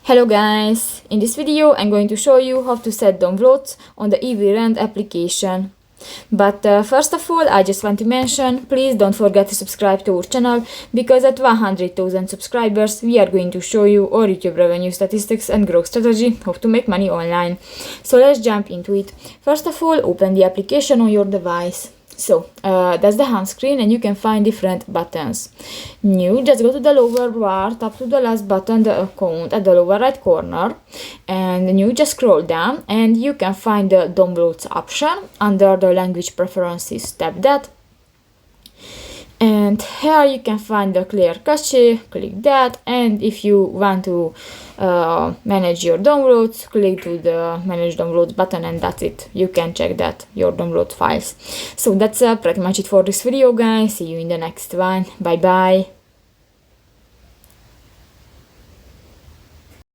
Hello guys! In this video I'm going to show you how to set downloads on the Everand application. But first of all, I just want to mention, please don't forget to subscribe to our channel, because at 100,000 subscribers we are going to show you our YouTube revenue statistics and growth strategy, how to make money online. So let's jump into it. First of all, open the application on your device. So that's the home screen, and you can find different buttons. New, just go to the lower bar, tap to the last button, the account at the lower right corner, and new, just scroll down and you can find the downloads option under the language preferences. Tap that, and here you can find the clear cache. Click that, and if you want to manage your downloads, click to the manage downloads button, and that's it. You can check that your download files. So that's pretty much it for this video, guys. See you in the next one. Bye bye.